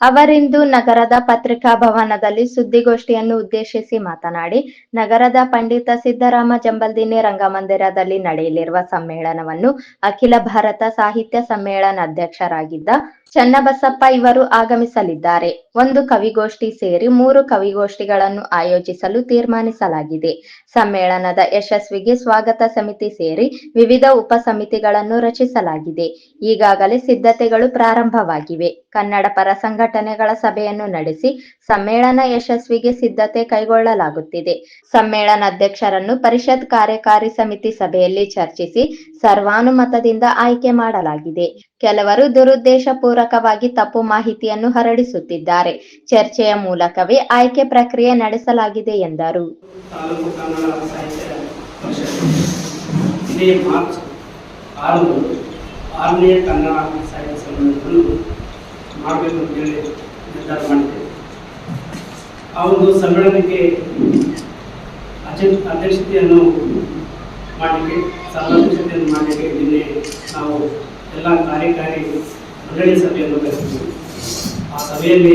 ಅವರಿಂದು ನಗರದ ಪತ್ರಿಕಾ ಭವನದಲ್ಲಿ ಸುದ್ದಿಗೋಷ್ಠಿಯನ್ನು ಉದ್ದೇಶಿಸಿ ಮಾತನಾಡಿ, ನಗರದ ಪಂಡಿತ ಸಿದ್ದರಾಮ ಜಂಬಲ್ದಿನ್ನಿ ರಂಗಮಂದಿರದಲ್ಲಿ ನಡೆಯಲಿರುವ ಸಮ್ಮೇಳನವನ್ನು ಅಖಿಲ ಭಾರತ ಸಾಹಿತ್ಯ ಸಮ್ಮೇಳನಾಧ್ಯಕ್ಷರಾಗಿದ್ದ ಚನ್ನಬಸಪ್ಪ ಇವರು ಆಗಮಿಸಲಿದ್ದಾರೆ. ಒಂದು ಕವಿಗೋಷ್ಠಿ ಸೇರಿ 3 ಕವಿಗೋಷ್ಠಿಗಳನ್ನು ಆಯೋಜಿಸಲು ತೀರ್ಮಾನಿಸಲಾಗಿದೆ. ಸಮ್ಮೇಳನದ ಯಶಸ್ವಿಗೆ ಸ್ವಾಗತ ಸಮಿತಿ ಸೇರಿ ವಿವಿಧ ಉಪ ಸಮಿತಿಗಳನ್ನು ರಚಿಸಲಾಗಿದೆ. ಈಗಾಗಲೇ ಸಿದ್ಧತೆಗಳು ಪ್ರಾರಂಭವಾಗಿವೆ. ಕನ್ನಡ ಪರ ಸಂಘಟನೆಗಳ ಸಭೆಯನ್ನು ನಡೆಸಿ ಸಮ್ಮೇಳನ ಯಶಸ್ವಿಗೆ ಸಿದ್ಧತೆ ಕೈಗೊಳ್ಳಲಾಗುತ್ತಿದೆ. ಸಮ್ಮೇಳನಾಧ್ಯಕ್ಷರನ್ನು ಪರಿಷತ್ ಕಾರ್ಯಕಾರಿ ಸಮಿತಿ ಸಭೆಯಲ್ಲಿ ಚರ್ಚಿಸಿ ಸರ್ವಾನುಮತದಿಂದ ಆಯ್ಕೆ ಮಾಡಲಾಗಿದೆ. ಕೆಲವರು ದುರುದ್ದೇಶಪೂರ್ವಕವಾಗಿ ತಪ್ಪು ಮಾಹಿತಿಯನ್ನು ಹರಡಿಸುತ್ತಿದ್ದಾರೆ. ಚರ್ಚೆಯ ಮೂಲಕವೇ ಆಯ್ಕೆ ಪ್ರಕ್ರಿಯೆ ನಡೆಸಲಾಗಿದೆ ಎಂದರು. ತಾಲೂಕು ಕನ್ನಡ ಸಾಹಿತ್ಯ ಪರಿಷತ್ ಇದೇ ಮಾರ್ಚ್ 6ನೇ ಕನ್ನಡ ಸಾಹಿತ್ಯ ಸಮ್ಮೇಳನವನ್ನು ಮಾಡಬೇಕು ಅಂತೇಳಿ ನಿರ್ಧಾರ ಮಾಡಿದೆ. ಆ ಒಂದು ಸಮ್ಮೇಳನಕ್ಕೆ ಅಧ್ಯಕ್ಷತೆಯನ್ನು ಮಾಡಲಿಕ್ಕೆ ಸರ್ವಾಧ್ಯಕ್ಷತೆಯನ್ನು ಮಾಡಲಿಕ್ಕೆ ನಿನ್ನೆ ನಾವು ಎಲ್ಲ ಕಾರ್ಯಕಾರಿ ಮಂಡಳಿ ಸಭೆಯನ್ನು ಕರೆಸಿದ್ವಿ. ಆ ಸಭೆಯಲ್ಲಿ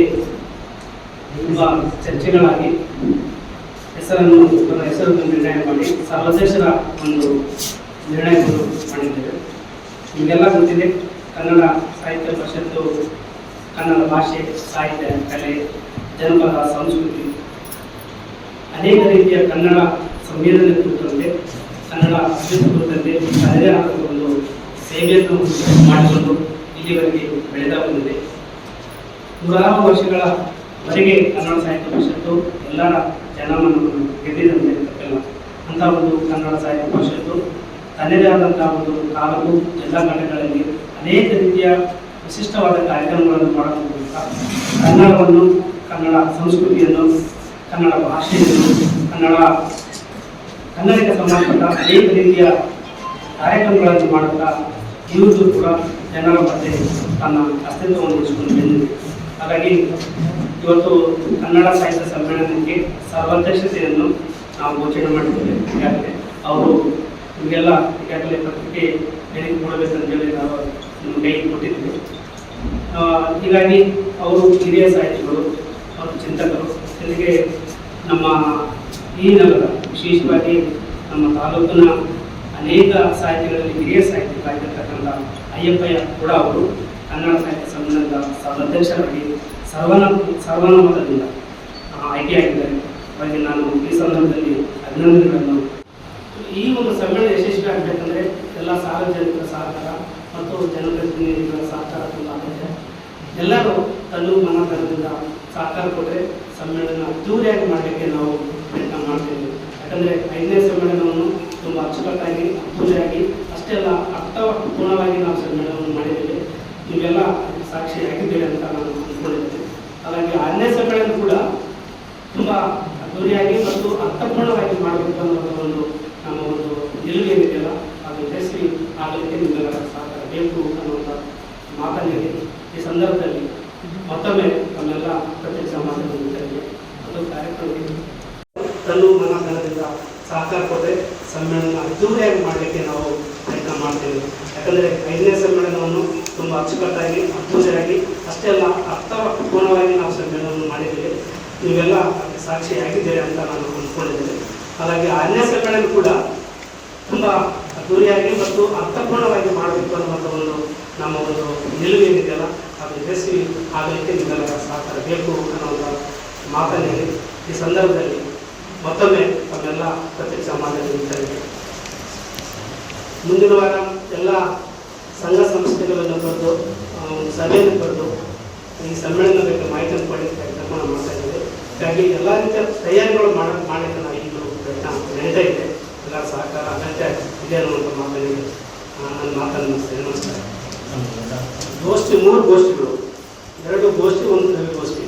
ತುಂಬ ಚರ್ಚೆಗಳಾಗಿ ಹೆಸರನ್ನು ನಿರ್ಣಯ ಮಾಡಿ ಸರ್ವಾಧ್ಯಕ್ಷರ ಒಂದು ನಿರ್ಣಯವನ್ನು ಮಾಡಿದ್ದೇವೆ. ನಿಮಗೆಲ್ಲ ಗೊತ್ತಿದೆ, ಕನ್ನಡ ಸಾಹಿತ್ಯ ಪರಿಷತ್ತು ಕನ್ನಡ ಭಾಷೆ, ಸಾಹಿತ್ಯ, ಕಲೆ, ಜನಪದ, ಸಂಸ್ಕೃತಿ ಅನೇಕ ರೀತಿಯ ಕನ್ನಡ ಸಂವೇದನೆ ಕುರಿತಂತೆ, ಕನ್ನಡ ಅಭಿವೃದ್ಧಿ ಕುರಿತಂತೆ ತನ್ನದೇ ಆದ ಒಂದು ಸೇವೆಯನ್ನು ಮಾಡಿಕೊಂಡು ಇಲ್ಲಿವರೆಗೆ ಬೆಳೆದ ಬಂದಿದೆ. 100 ವರ್ಷಗಳವರೆಗೆ ಕನ್ನಡ ಸಾಹಿತ್ಯ ಪರಿಷತ್ತು ಎಲ್ಲರ ಜನಮನವನ್ನು ಗೆದ್ದಿದಂತೆ ತಪ್ಪಿಲ್ಲ. ಅಂಥ ಒಂದು ಕನ್ನಡ ಸಾಹಿತ್ಯ ಪರಿಷತ್ತು ತನ್ನದೇ ಆದಂಥ ಒಂದು ತಾಲೂಕು ಜಿಲ್ಲಾ ಘಟಕಗಳಲ್ಲಿ ಅನೇಕ ರೀತಿಯ ವಿಶಿಷ್ಟವಾದ ಕಾರ್ಯಕ್ರಮಗಳನ್ನು ಮಾಡುವ ಮೂಲಕ ಕನ್ನಡವನ್ನು, ಕನ್ನಡ ಸಂಸ್ಕೃತಿಯನ್ನು, ಕನ್ನಡ ಭಾಷೆಯನ್ನು, ಕನ್ನಡಕ್ಕೆ ಸಂಬಂಧಪಟ್ಟ ಅನೇಕ ರೀತಿಯ ಕಾರ್ಯಕ್ರಮಗಳನ್ನು ಮಾಡುತ್ತಾ ಇವರು ಕೂಡ ಜನರ ಮಧ್ಯೆ ತನ್ನ ಅಸ್ತಿತ್ವವನ್ನು ಉಳಿಸಿಕೊಂಡು ಬಂದಿದೆ. ಹಾಗಾಗಿ ಇವತ್ತು ಕನ್ನಡ ಸಾಹಿತ್ಯ ಸಮ್ಮೇಳನಕ್ಕೆ ಸರ್ವಾಧ್ಯಕ್ಷತೆಯನ್ನು ನಾವು ಘೋಷಣೆ ಮಾಡಿದ್ದೇವೆ. ಈಗಾಗಲೇ ಅವರು ನಿಮಗೆಲ್ಲ ಈಗಾಗಲೇ ಪತ್ರಿಕೆ ಹೇಳಿಕೆ ಕೊಡಬೇಕಂತೇಳಿ ನಾವು ನಮ್ಮ ಕೈ ಕೊಟ್ಟಿದ್ದೇವೆ. ಹೀಗಾಗಿ ಅವರು ಹಿರಿಯ ಸಾಹಿತಿಗಳು ಮತ್ತು ಚಿಂತಕರು, ಜೊತೆಗೆ ನಮ್ಮ ಈ ನಗರ, ವಿಶೇಷವಾಗಿ ನಮ್ಮ ತಾಲೂಕಿನ ಅನೇಕ ಸಾಹಿತಿಗಳಲ್ಲಿ ಹಿರಿಯ ಸಾಹಿತ್ಯರಾಗಿರ್ತಕ್ಕಂಥ ಅಯ್ಯಪ್ಪಯ್ಯ ಕೂಡ ಅವರು ಕನ್ನಡ ಸಾಹಿತ್ಯ ಸಮ್ಮೇಳನದ ಅಧ್ಯಕ್ಷರಾಗಿ ಸರ್ವಾನುಮತದಿಂದ ಆಯ್ಕೆಯಾಗಿದ್ದಾರೆ. ಅವರಿಗೆ ನಾನು ಈ ಸಂದರ್ಭದಲ್ಲಿ ಅಭಿನಂದನೆಗಳನ್ನು. ಈ ಒಂದು ಸಮ್ಮೇಳನ ಯಶಸ್ವಿ ಆಗಬೇಕಂದ್ರೆ ಎಲ್ಲ ಸಾರ್ವಜನಿಕರ ಸಹಕಾರ ಮತ್ತು ಜನಪ್ರತಿನಿಧಿಗಳ ಸಹಕಾರ ತುಂಬ ಅಗತ್ಯ. ಎಲ್ಲರೂ ತನ್ನ ಮನತನದಿಂದ ಸಹಕಾರ ಕೊಟ್ಟರೆ ಸಮ್ಮೇಳನ ಅದ್ದೂರಿಯಾಗಿ ಮಾಡಲಿಕ್ಕೆ ನಾವು ಪ್ರಯತ್ನ ಮಾಡ್ತೇವೆ. ಯಾಕಂದರೆ 5ನೇ ಸಮ್ಮೇಳನವನ್ನು ತುಂಬ ಅಚ್ಚುಕಟ್ಟಾಗಿ, ಅದ್ದೂರಿಯಾಗಿ, ಅಷ್ಟೆಲ್ಲ ಅರ್ಥಪೂರ್ಣವಾಗಿ ನಾವು ಸಮ್ಮೇಳನವನ್ನು ಮಾಡಿದ್ದೇವೆ. ನೀವೆಲ್ಲ ಸಾಕ್ಷಿಯಾಗಿದ್ದೇವೆ ಅಂತ ನಾನು ಅಂದ್ಕೊಂಡಿದ್ದೇನೆ. ಹಾಗಾಗಿ 6ನೇ ಸಮ್ಮೇಳನ ಕೂಡ ತುಂಬ ಅದ್ದೂರಿಯಾಗಿ ಮತ್ತು ಅರ್ಥಪೂರ್ಣವಾಗಿ ಮಾಡಬೇಕು ಅನ್ನೋದು ಒಂದು ನಮ್ಮ ಒಂದು ನಿಲುವು ಏನಿದೆಯಲ್ಲ, ಅದು ಯಶಸ್ವಿ ಆಗಲಿಕ್ಕೆ ನಿಮ್ಮೆಲ್ಲರ ಸಹಕಾರ ಬೇಕು ಅನ್ನುವಂಥ ಮಾತನ್ನೇ ಈ ಸಂದರ್ಭದಲ್ಲಿ ಮತ್ತೊಮ್ಮೆ ತಮ್ಮೆಲ್ಲ ಪ್ರತ್ಯಕ್ಷ ಮಾಧ್ಯಮಗಳಿಗೆ ಅದು ಕಾರ್ಯಕ್ರಮಕ್ಕೆ ತನ್ನ ಮನದಿಂದ ಸಹಕಾರ ಕೊಟ್ಟರೆ ಸಮ್ಮೇಳನ ಅದ್ದೂರಿಯಾಗಿ ಮಾಡಲಿಕ್ಕೆ ನಾವು ಪ್ರಯತ್ನ ಮಾಡ್ತೇವೆ. ಯಾಕಂದರೆ 5ನೇ ಸಮ್ಮೇಳನವನ್ನು ತುಂಬ ಅಚ್ಚುಕಟ್ಟಾಗಿ, ಅದ್ದೂರಿಯಾಗಿ, ಅಷ್ಟೆಲ್ಲ ಅರ್ಥಪೂರ್ಣವಾಗಿ ನಾವು ಸಮ್ಮೇಳನವನ್ನು ಮಾಡಿದ್ದೇವೆ. ನೀವೆಲ್ಲ ಸಾಕ್ಷಿಯಾಗಿದ್ದೇವೆ ಅಂತ ನಾನು ಅಂದ್ಕೊಂಡಿದ್ದೇನೆ. ಹಾಗಾಗಿ 6ನೇ ಸಮ್ಮೇಳನ ಕೂಡ ತುಂಬ ಅದ್ದೂರಿಯಾಗಿ ಮತ್ತು ಅರ್ಥಪೂರ್ಣವಾಗಿ ಮಾಡಬೇಕು ಅನ್ನುವಂಥ ಒಂದು ನಮ್ಮ ಒಂದು ನಿಲುವು ಏನಿದೆಯಲ್ಲ, ಅದು ಯಶಸ್ವಿ ಆಗಲಿಕ್ಕೆ ನಿಮ್ಮೆಲ್ಲರ ಸಹಕಾರ ಬೇಕು ಅನ್ನುವಂಥ ಮಾತನ್ನೇ ಈ ಸಂದರ್ಭದಲ್ಲಿ ಮತ್ತೊಮ್ಮೆ ತಮ್ಮೆಲ್ಲ ಪ್ರತ್ಯಕ್ಷ ಮಾಧ್ಯಮಗಳಿಗೆ ಮುಂದಿನ ವಾರ ಎಲ್ಲ ಸಂಘ ಸಂಸ್ಥೆಗಳನ್ನು ಕರೆದು ಸಭೆಯನ್ನು ಕರೆದು ಈ ಸಮ್ಮೇಳನ ಬಗ್ಗೆ ಮಾಹಿತಿಯನ್ನು ಪಡೆಯುವ ಕಾರ್ಯಕ್ರಮ ಮಾಡ್ತಾ ಇದ್ದೇವೆ. ಹೀಗಾಗಿ ಎಲ್ಲ ರೀತಿಯ ತಯಾರಿಗಳು ಮಾಡಲಿಕ್ಕೆ ನಾವು ಈಗಲೂ ಪ್ರಯತ್ನ ನಡೀತಾ ಇದೆ. ಎಲ್ಲ ಸಹಕಾರ ಅಗತ್ಯ ಇದೆ ಅನ್ನುವಂಥ ಮಾತನಾಡಿ ನನ್ನ ಮಾತನ್ನು ಮುಗಿಸ್ತೇನೆ. ನಮಸ್ಕಾರ. ಗೋಷ್ಠಿ 3 ಗೋಷ್ಠಿಗಳು, 2 ಗೋಷ್ಠಿ, 1 ಕವಿಗೋಷ್ಠಿ,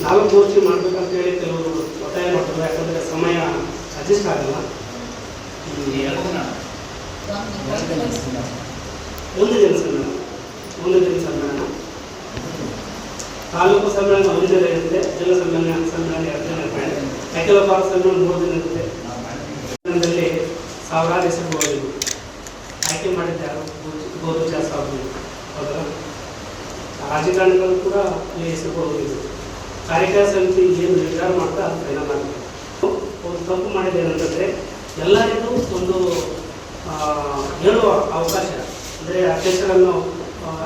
4 ಗೋಷ್ಠಿ ಮಾಡಬೇಕಂತೇಳಿ ಕೆಲವರು ಒತ್ತಾಯ ಮಾಡ್ತಾರೆ. ಯಾಕಂದರೆ ಸಮಯ ಅಡ್ಜಸ್ಟ್ ಆಗಲ್ಲ. ಒಂದು ದಿನ ಸಮ್ಮೇಳನ, ತಾಲೂಕು ಸಮ್ಮೇಳನ 1 ದಿನ ಇರುತ್ತೆ, ಜಿಲ್ಲಾ ಸಮ್ಮೇಳನ 2 ದಿನ ಇರುತ್ತೆ, ಅಖಿಲ ಭಾರತ ಸಮ್ಮೇಳನ 3 ದಿನ ಇರುತ್ತೆ. ಸಮ್ಮೇಳನದಲ್ಲಿ ಸಾವಿರಾರು ಹೆಸರುಗಳು ಆಯ್ಕೆ ಮಾಡಿದ್ದಾರೆ. ಗೋಧು ಚಾಸ ಹೌದಲ್ಲ, ರಾಜಕಾರಣಿಗಳು ಕೂಡ ಈ ಹೆಸರು ಹೋಗಿದ್ರು. ಕಾರ್ಯಕಾರಿ ಸಮಿತಿ ಏನು ನಿರ್ಧಾರ ಮಾಡ್ತಾ ಫೈನಲ್ ಆಗುತ್ತೆ. ಒಂದು ತಪ್ಪು ಮಾಡಿದೆ ಏನಂತಂದರೆ ಎಲ್ಲರಿಗೂ ಒಂದು ಹೇಳುವ ಅವಕಾಶ, ಅಂದರೆ ಅಧ್ಯಕ್ಷರನ್ನು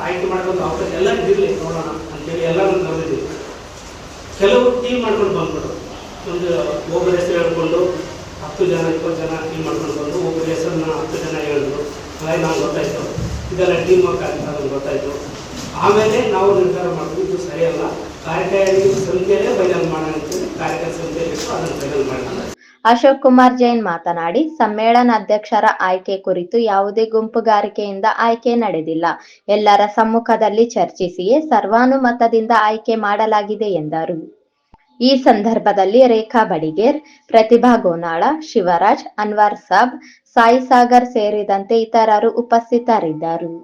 ಆಯ್ಕೆ ಮಾಡುವಂಥ ಅವಕಾಶ ಎಲ್ಲರಿಗೂ ಇರಲಿ ನೋಡೋಣ ಅಂತೇಳಿ ಎಲ್ಲರೂ ಕರೆದಿದ್ದೀವಿ. ಕೆಲವು ಟೀಮ್ ಮಾಡ್ಕೊಂಡು ಬಂದ್ಬಿಟ್ಟು ಒಂದು ಒಬ್ಬರ ಹೆಸರು ಹೇಳ್ಕೊಂಡು 10 ಜನ 20 ಜನ ಟೀಮ್ ಮಾಡ್ಕೊಂಡು ಬಂದು ಒಬ್ಬರ ಹೆಸರನ್ನ 10 ಜನ ಹೇಳಿದ್ರು. ಹಾಗಾಗಿ ನಾವು ಗೊತ್ತಾಯಿತು ಇದೆಲ್ಲ ಟೀಮ್ ವರ್ಕ್ ಆಗುತ್ತೆ, ಅದನ್ನು ಗೊತ್ತಾಯಿತು. ಆಮೇಲೆ ನಾವು ನಿರ್ಧಾರ ಮಾಡಿದ್ವಿ ಇದು ಸರಿಯಲ್ಲ, ಕಾರ್ಯಕಾರಿ ಸಮಿತಿಯಲ್ಲೇ ಫೈನಲ್ ಮಾಡೋಣ ಅಂತೇಳಿ ಕಾರ್ಯಕಾರಿ ಸಮಿತಿಯಲ್ಲಿ ಅದನ್ನು ಫೈನಲ್ ಮಾಡಿದ್ವಿ. ಅಶೋಕ್ ಕುಮಾರ್ ಜೈನ್ ಮಾತನಾಡಿ, ಸಮ್ಮೇಳನಾಧ್ಯಕ್ಷರ ಆಯ್ಕೆ ಕುರಿತು ಯಾವುದೇ ಗುಂಪುಗಾರಿಕೆಯಿಂದ ಆಯ್ಕೆ ನಡೆದಿಲ್ಲ. ಎಲ್ಲರ ಸಮ್ಮುಖದಲ್ಲಿ ಚರ್ಚಿಸಿಯೇ ಸರ್ವಾನುಮತದಿಂದ ಆಯ್ಕೆ ಮಾಡಲಾಗಿದೆ ಎಂದರು. ಈ ಸಂದರ್ಭದಲ್ಲಿ ರೇಖಾ ಬಡಿಗೇರ್, ಪ್ರತಿಭಾ ಗೋನಾಳ, ಶಿವರಾಜ್, ಅನ್ವರ್ ಸಾಬ್, ಸಾಯಿ ಸಾಗರ್ ಸೇರಿದಂತೆ ಇತರರು ಉಪಸ್ಥಿತರಿದ್ದರು.